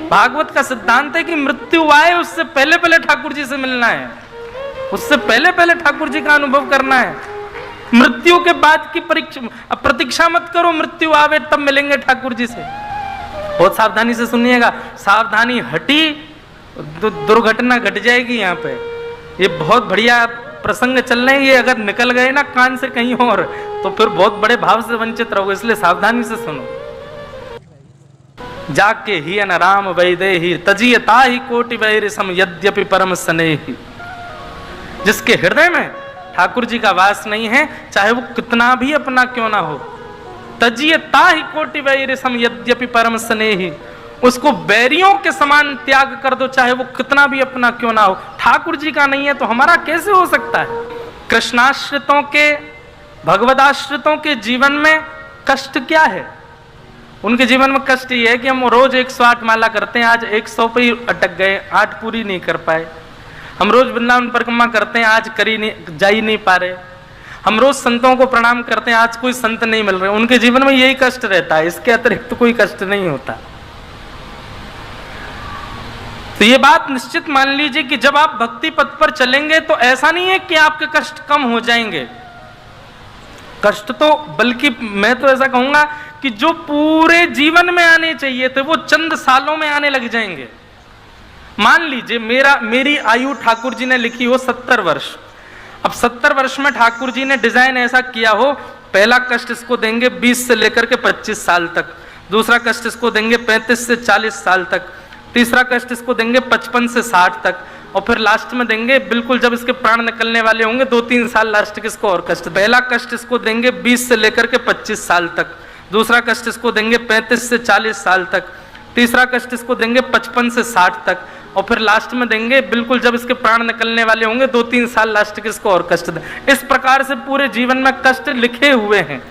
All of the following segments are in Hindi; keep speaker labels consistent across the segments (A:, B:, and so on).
A: भागवत का सिद्धांत है कि मृत्यु आए उससे पहले पहले ठाकुर जी से मिलना है, उससे पहले पहले ठाकुर जी का अनुभव करना है। मृत्यु के बाद की प्रतीक्षा मत करो, मृत्यु आवे तब मिलेंगे ठाकुर जी से। बहुत सावधानी से सुनिएगा, सावधानी हटी तो दुर्घटना घट जाएगी। यहाँ पे ये बहुत बढ़िया प्रसंग चल रहे हैं, ये अगर निकल गए ना कान से कहीं और तो फिर बहुत बड़े भाव से वंचित रहोगे, इसलिए सावधानी से सुनो। जाके ही अनराम वैदेही तजियता ही कोटि वैरिसम यद्यपि परम स्नेही। जिसके हृदय में ठाकुर जी का वास नहीं है, चाहे वो कितना भी अपना क्यों ना हो, तजियता ही कोटि वैरिसम यद्यपि परम स्नेही, उसको बैरियों के समान त्याग कर दो, चाहे वो कितना भी अपना क्यों ना हो। ठाकुर जी का नहीं है तो हमारा कैसे हो सकता है? कृष्णाश्रितों के, भगवदाश्रितों के जीवन में कष्ट क्या है? उनके जीवन में कष्ट ये है कि हम रोज 108 माला करते हैं, आज 100 पे ही अटक गए, 8 पूरी नहीं कर पाए। हम रोज वृंदावन परिक्रमा करते हैं, आज जा ही नहीं पा रहे। हम रोज संतों को प्रणाम करते हैं, आज कोई संत नहीं मिल रहे। उनके जीवन में यही कष्ट रहता है, इसके अतिरिक्त तो कोई कष्ट नहीं होता। तो ये बात निश्चित मान लीजिए कि जब आप भक्ति पथ पर चलेंगे तो ऐसा नहीं है कि आपके कष्ट कम हो जाएंगे। कष्ट तो, बल्कि मैं तो ऐसा कहूंगा कि जो पूरे जीवन में आने चाहिए थे वो चंद सालों में आने लग जाएंगे। मान लीजिए मेरी आयु ठाकुर जी ने लिखी हो 70 वर्ष। अब 70 वर्ष में ठाकुर जी ने डिजाइन ऐसा किया हो, पहला कष्ट इसको देंगे 20 से लेकर के 25 साल तक, दूसरा कष्ट इसको देंगे 35 से 40 साल तक, तीसरा कष्ट इसको देंगे 55 से 60 तक, और फिर लास्ट में देंगे बिल्कुल जब इसके प्राण निकलने वाले होंगे 2-3 साल लास्ट किसको और कष्ट। पहला कष्ट इसको देंगे 20 से लेकर के 25 साल तक, दूसरा कष्ट इसको देंगे 35 से 40 साल तक, तीसरा कष्ट इसको देंगे 55 से 60 तक, और फिर लास्ट में देंगे बिल्कुल जब इसके प्राण निकलने वाले होंगे 2-3 साल लास्ट किसको और कष्ट दें। इस प्रकार से पूरे जीवन में कष्ट लिखे हुए हैं।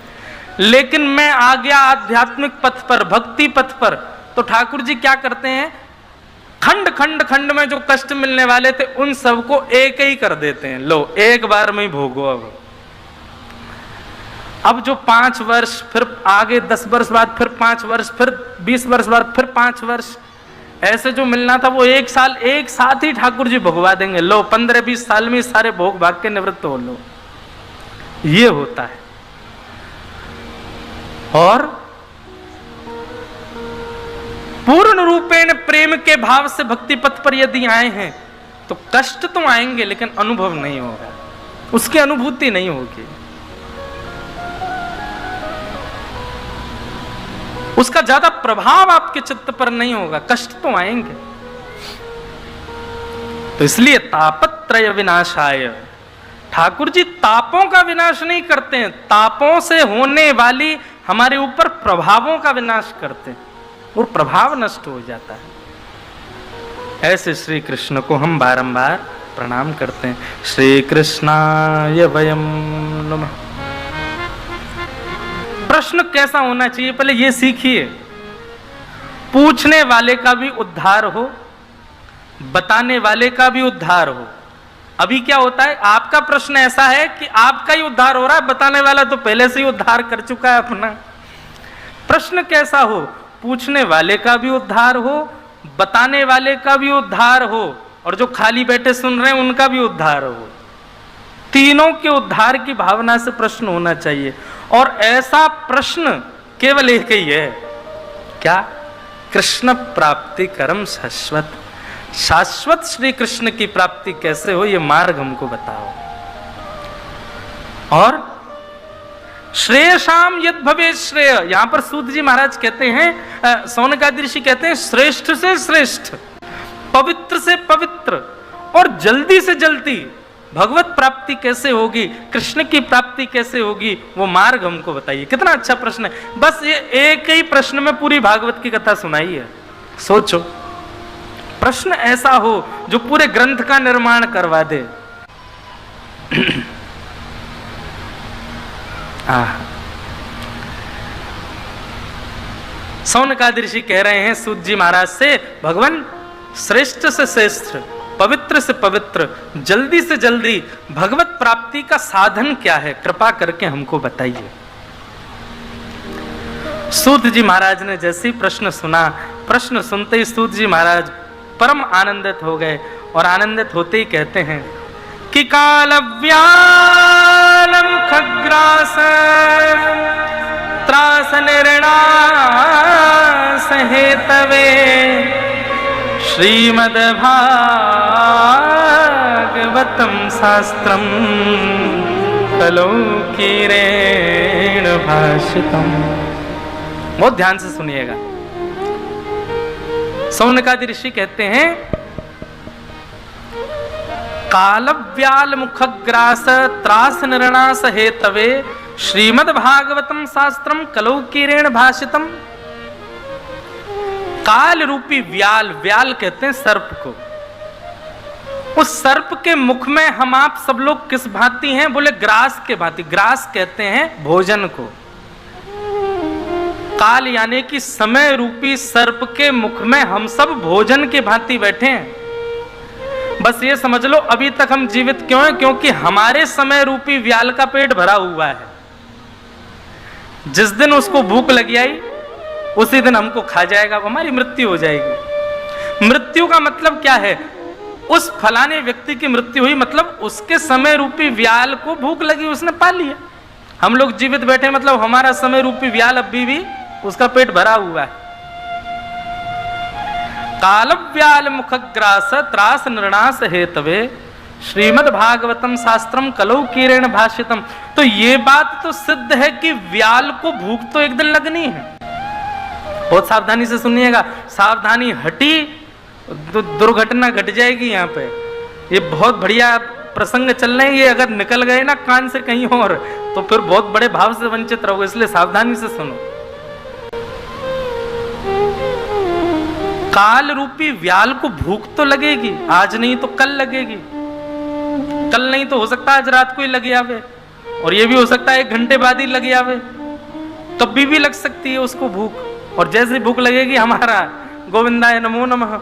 A: लेकिन मैं आ गया आध्यात्मिक पथ पर, भक्ति पथ पर, तो ठाकुर जी क्या करते हैं, खंड खंड खंड में जो कष्ट मिलने वाले थे उन सबको एक ही कर देते हैं, लो एक बार में ही भोगो। अब जो 5 वर्ष, फिर आगे 10 वर्ष बाद फिर 5 वर्ष, फिर 20 वर्ष बाद फिर 5 वर्ष, ऐसे जो मिलना था वो 1 साल एक साथ ही ठाकुर जी भोगवा देंगे। लो 15-20 साल में सारे भोग भाग के निवृत्त हो लो। ये होता है। और पूर्ण रूपेण प्रेम के भाव से भक्ति पथ पर यदि आए हैं तो कष्ट तो आएंगे लेकिन अनुभव नहीं होगा, उसकी अनुभूति नहीं होगी, उसका ज्यादा प्रभाव आपके चित्त पर नहीं होगा। कष्ट तो आएंगे। तो इसलिए तापत्रय विनाशाय, ठाकुर जी तापों का विनाश नहीं करते हैं, तापों से होने वाली हमारे ऊपर प्रभावों का विनाश करते हैं और प्रभाव नष्ट हो जाता है। ऐसे श्री कृष्ण को हम बारंबार प्रणाम करते हैं। श्री कृष्णाय वयम नमः। प्रश्न कैसा होना चाहिए पहले ये सीखिए। पूछने वाले का भी उद्धार हो, बताने वाले का भी उद्धार हो। अभी क्या होता है, आपका प्रश्न ऐसा है कि आपका ही उद्धार हो रहा है, बताने वाला तो पहले से ही उद्धार कर चुका है अपना। प्रश्न कैसा हो, पूछने वाले का भी उद्धार हो, बताने वाले का भी उद्धार हो, और जो खाली बैठे सुन रहे हैं उनका भी उद्धार हो। तीनों के उद्धार की भावना से प्रश्न होना चाहिए। और ऐसा प्रश्न केवल एक ही है, क्या? कृष्ण प्राप्ति करम शाश्वत। शाश्वत श्री कृष्ण की प्राप्ति कैसे हो, ये मार्ग हमको बताओ। और श्रेयशाम यद भवे श्रेय, यहां पर सूत जी महाराज कहते हैं, सौनकादि ऋषि कहते हैं, श्रेष्ठ से श्रेष्ठ, पवित्र से पवित्र और जल्दी से जल्दी भगवत प्राप्ति कैसे होगी, कृष्ण की प्राप्ति कैसे होगी, वो मार्ग हमको बताइए। कितना अच्छा प्रश्न है। बस ये एक ही प्रश्न में पूरी भागवत की कथा सुनाई है। सोचो, प्रश्न ऐसा हो जो पूरे ग्रंथ का निर्माण करवा दे। सौनकादि ऋषि कह रहे हैं सूत जी महाराज से, भगवान श्रेष्ठ से श्रेष्ठ, पवित्र से पवित्र, जल्दी से जल्दी भगवत प्राप्ति का साधन क्या है, कृपा करके हमको बताइए। सूत जी महाराज ने जैसे ही प्रश्न सुना, प्रश्न सुनते ही सूत जी महाराज परम आनंदित हो गए और आनंदित होते ही कहते हैं कि कालव्यालम खग्रास त्रास निर्णास हेतवे श्रीमद्भागवतम शास्त्रम कलौकीरेण भाषितम। बहुत ध्यान से सुनिएगा। सौनकादि ऋषि कहते हैं कालव्याल मुखग्रास त्रास निर्णास हेतवे श्रीमद्भागवतम शास्त्रम कलौकीरेण भाषितम। काल रूपी व्याल, व्याल कहते हैं सर्प को, उस सर्प के मुख में हम आप सब लोग किस भांति हैं? बोले ग्रास के भांति। ग्रास कहते हैं भोजन को। काल यानी कि समय रूपी सर्प के मुख में हम सब भोजन के भांति बैठे हैं। बस ये समझ लो अभी तक हम जीवित क्यों हैं? क्योंकि हमारे समय रूपी व्याल का पेट भरा हुआ है। जिस दिन उसको भूख लगी आई उसी दिन हमको खा जाएगा, हमारी मृत्यु हो जाएगी। मृत्यु का मतलब क्या है? उस फलाने व्यक्ति की मृत्यु हुई मतलब उसके समय रूपी व्याल को भूख लगी, उसने पा लिया। हम लोग जीवित बैठे मतलब हमारा समय रूपी व्याल अभी भी उसका पेट भरा हुआ है। कालव्याल मुखग्रास त्रास निर्णास हेतवे श्रीमद्भागवतम शास्त्रम कलौकीरेण भाषितम। तो ये बात तो सिद्ध है कि व्याल को भूख तो एक दिन लगनी है। बहुत सावधानी से सुनिएगा, सावधानी हटी तो दुर्घटना घट जाएगी। यहाँ पे ये बहुत बढ़िया प्रसंग चल रहे हैं, ये अगर निकल गए ना कान से कहीं और तो फिर बहुत बड़े भाव से वंचित रहोगे, इसलिए सावधानी से सुनो। काल रूपी व्याल को भूख तो लगेगी, आज नहीं तो कल लगेगी, कल नहीं तो हो सकता आज रात को ही लगे आवे, और ये भी हो सकता है 1 घंटे बाद ही लगे आवे, कभी भी लग सकती है उसको भूख। और जैसे भूख लगेगी हमारा गोविंदाय नमो नमः,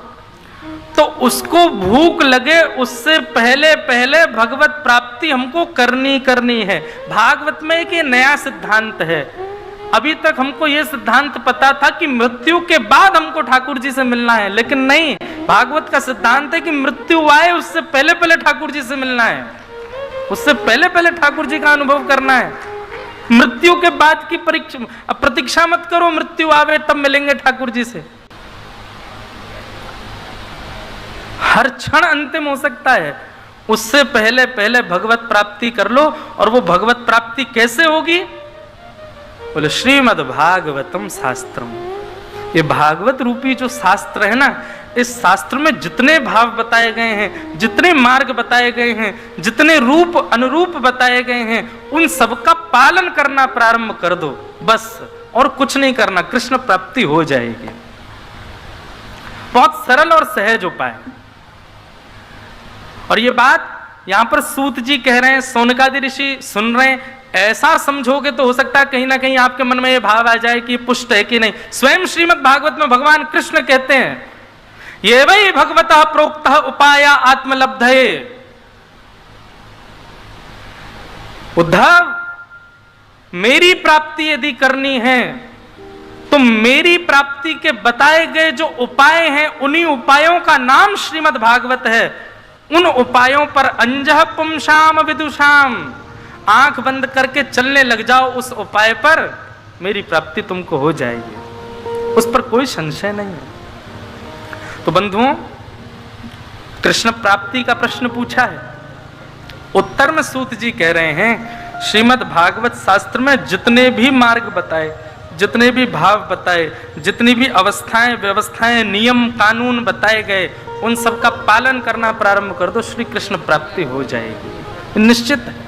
A: तो उसको भूख लगे उससे पहले पहले भगवत प्राप्ति हमको करनी है। भागवत में एक नया सिद्धांत है। अभी तक हमको यह सिद्धांत पता था कि मृत्यु के बाद हमको ठाकुर जी से मिलना है, लेकिन नहीं, भागवत का सिद्धांत है कि मृत्यु आए उससे पहले पहले ठाकुर जी से मिलना है, उससे पहले पहले ठाकुर जी का अनुभव करना है। मृत्यु के बाद की प्रतीक्षा मत करो, मृत्यु आवे तब मिलेंगे ठाकुर जी से। हर क्षण अंतिम हो सकता है, उससे पहले पहले भगवत प्राप्ति कर लो। और वो भगवत प्राप्ति कैसे होगी? बोले श्रीमद् भागवतम शास्त्रम। ये भागवत रूपी जो शास्त्र है ना, इस शास्त्र में जितने भाव बताए गए हैं, जितने मार्ग बताए गए हैं, जितने रूप अनुरूप बताए गए हैं, उन सबका पालन करना प्रारंभ कर दो बस, और कुछ नहीं करना, कृष्ण प्राप्ति हो जाएगी। बहुत सरल और सहज उपाय। और ये बात यहां पर सूत जी कह रहे हैं, सौनकादि ऋषि सुन रहे हैं। ऐसा समझोगे तो हो सकता है कहीं ना कहीं आपके मन में ये भाव आ जाए कि पुष्ट है कि नहीं। स्वयं श्रीमद् भागवत में भगवान कृष्ण कहते हैं, ये वही भगवतः प्रोक्तः उपाय आत्मलब्धये। उद्धव, मेरी प्राप्ति यदि करनी है तो मेरी प्राप्ति के बताए गए जो उपाय हैं, उन्हीं उपायों का नाम श्रीमद् भागवत है। उन उपायों पर अंजः पुंसाम विदुषाम, आंख बंद करके चलने लग जाओ उस उपाय पर, मेरी प्राप्ति तुमको हो जाएगी, उस पर कोई संशय नहीं है। तो बंधुओं, कृष्ण प्राप्ति का प्रश्न पूछा है, उत्तर में सूत जी कह रहे हैं श्रीमद् भागवत शास्त्र में जितने भी मार्ग बताए, जितने भी भाव बताए, जितनी भी अवस्थाएं व्यवस्थाएं नियम कानून बताए गए, उन सब का पालन करना प्रारंभ कर दो, श्री कृष्ण प्राप्ति हो जाएगी, निश्चित है।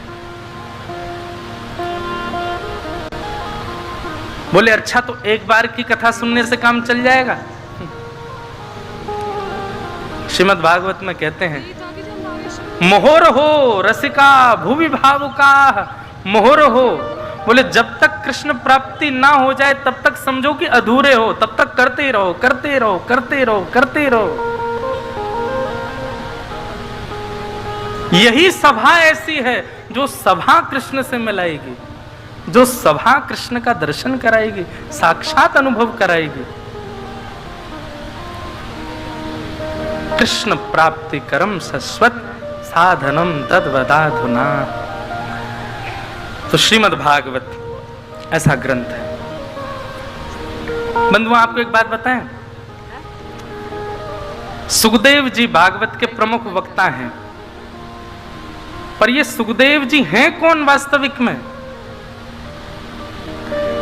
A: बोले अच्छा, तो एक बार की कथा सुनने से काम चल जाएगा? श्रीमद् भागवत में कहते हैं, मोहर हो रसिका भूवि भावुका, मोहर हो। बोले जब तक कृष्ण प्राप्ति ना हो जाए तब तक समझो कि अधूरे हो, तब तक करते रहो करते रहो करते रहो करते रहो। यही सभा ऐसी है जो सभा कृष्ण से मिलाएगी, जो सभा कृष्ण का दर्शन कराएगी, साक्षात अनुभव कराएगी। कृष्ण प्राप्ति करम शाश्वत साधनम तद्वदाधुना। तो श्रीमद् भागवत ऐसा ग्रंथ है। बंधुओं, आपको एक बात बताएं, सुखदेव जी भागवत के प्रमुख वक्ता हैं, पर ये सुखदेव जी हैं कौन वास्तविक में?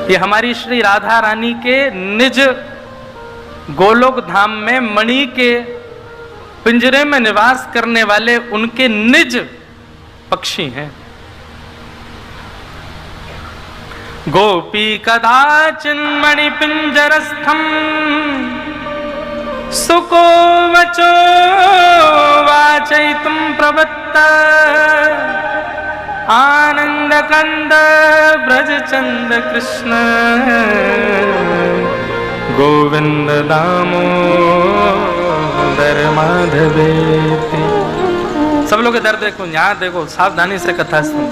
A: ये हमारी श्री राधा रानी के निज गोलोक धाम में मणि के पिंजरे में निवास करने वाले उनके निज पक्षी हैं। गोपी कदाचिन मणि पिंजरस्थम सुको वचो वाचयितुं प्रवत्त आनंद कंद ब्रज चंद कृष्ण गोविंद दामोदर माधवेति। सब लोग इधर देखो, यहाँ देखो, सावधानी से कथा सुनो।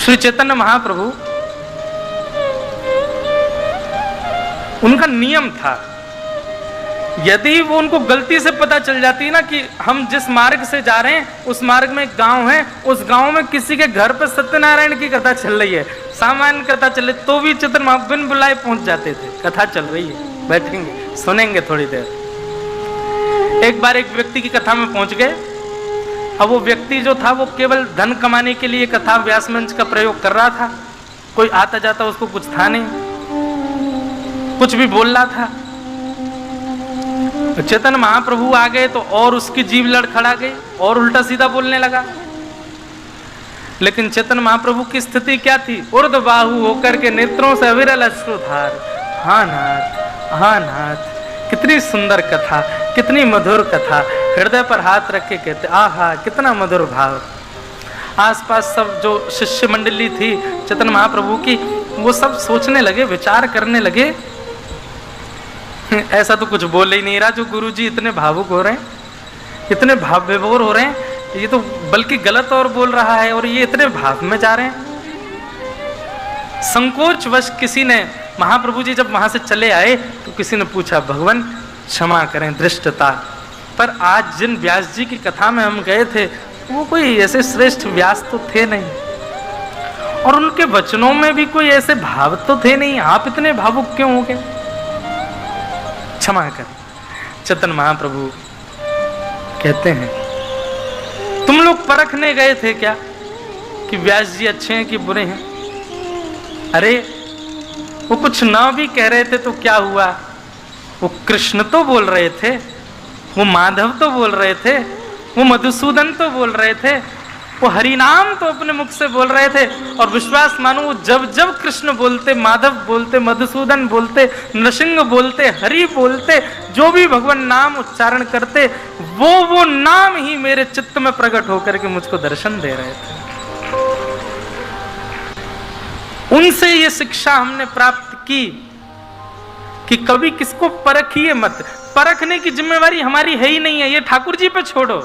A: श्री चैतन्य महाप्रभु, उनका नियम था, यदि वो उनको गलती से पता चल जाती ना कि हम जिस मार्ग से जा रहे हैं उस मार्ग में एक गांव है, उस गांव में किसी के घर पर सत्यनारायण की कथा चल रही है, सामान्य कथा चल रही, तो भी चैतन्य महाप्रभु बिन बुलाए पहुंच जाते थे। कथा चल रही है, बैठेंगे सुनेंगे थोड़ी देर। एक बार एक व्यक्ति की कथा में पहुंच गए। अब वो व्यक्ति जो था वो केवल धन कमाने के लिए कथा व्यास मंच का प्रयोग कर रहा था। कोई आता जाता उसको कुछ था नहीं, कुछ भी बोल रहा था। चैतन्य महाप्रभु आ गए तो और उसकी जीभ लड़खड़ा गई और उल्टा सीधा बोलने लगा। लेकिन चैतन्य महाप्रभु की स्थिति क्या थी? ऊर्ध्वबाहु होकर के नेत्रों से अविरल अश्रुधार। हाँ नाथ, हाँ नाथ, कितनी सुंदर कथा, कितनी मधुर कथा। हृदय पर हाथ रख के कहते, आहा कितना मधुर भाव। आसपास सब जो शिष्य मंडली थी चैतन्य महाप्रभु की, वो सब सोचने लगे, विचार करने लगे, ऐसा तो कुछ बोल ही नहीं रहा जो गुरुजी इतने भावुक हो रहे हैं, इतने भाव विभोर हो रहे हैं, ये तो बल्कि गलत और बोल रहा है और ये इतने भाव में जा रहे हैं। संकोचवश किसी ने, महाप्रभु जी जब वहां से चले आए तो किसी ने पूछा, भगवान क्षमा करें धृष्टता, पर आज जिन व्यास जी की कथा में हम गए थे वो कोई ऐसे श्रेष्ठ व्यास तो थे नहीं, और उनके वचनों में भी कोई ऐसे भाव तो थे नहीं, आप इतने भावुक क्यों हो गए? क्षमा करें। चैतन्य महाप्रभु कहते हैं, तुम लोग परखने गए थे क्या कि व्यास जी अच्छे हैं कि बुरे हैं? अरे वो कुछ ना भी कह रहे थे तो क्या हुआ? वो कृष्ण तो बोल रहे थे, वो माधव तो बोल रहे थे, वो मधुसूदन तो बोल रहे थे, वो हरिनाम तो अपने मुख से बोल रहे थे। और विश्वास मानो वो जब जब कृष्ण बोलते, माधव बोलते, मधुसूदन बोलते, नृसिंह बोलते, हरि बोलते, जो भी भगवान नाम उच्चारण करते, वो नाम ही मेरे चित्त में प्रकट होकर के मुझको दर्शन दे रहे थे। उनसे ये शिक्षा हमने प्राप्त की कि कभी किसको परखिए मत। परखने की जिम्मेवारी हमारी है ही नहीं है, ये ठाकुर जी पे छोड़ो।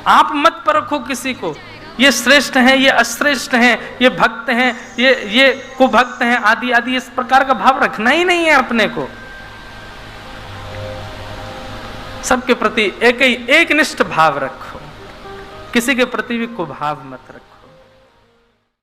A: आप मत परखो किसी को, ये श्रेष्ठ हैं, ये अश्रेष्ठ हैं, ये भक्त हैं, ये कुभक्त हैं, आदि आदि, इस प्रकार का भाव रखना ही नहीं है अपने को। सबके प्रति एक निष्ठ भाव रखो, किसी के प्रति भी कुभाव मत रखो।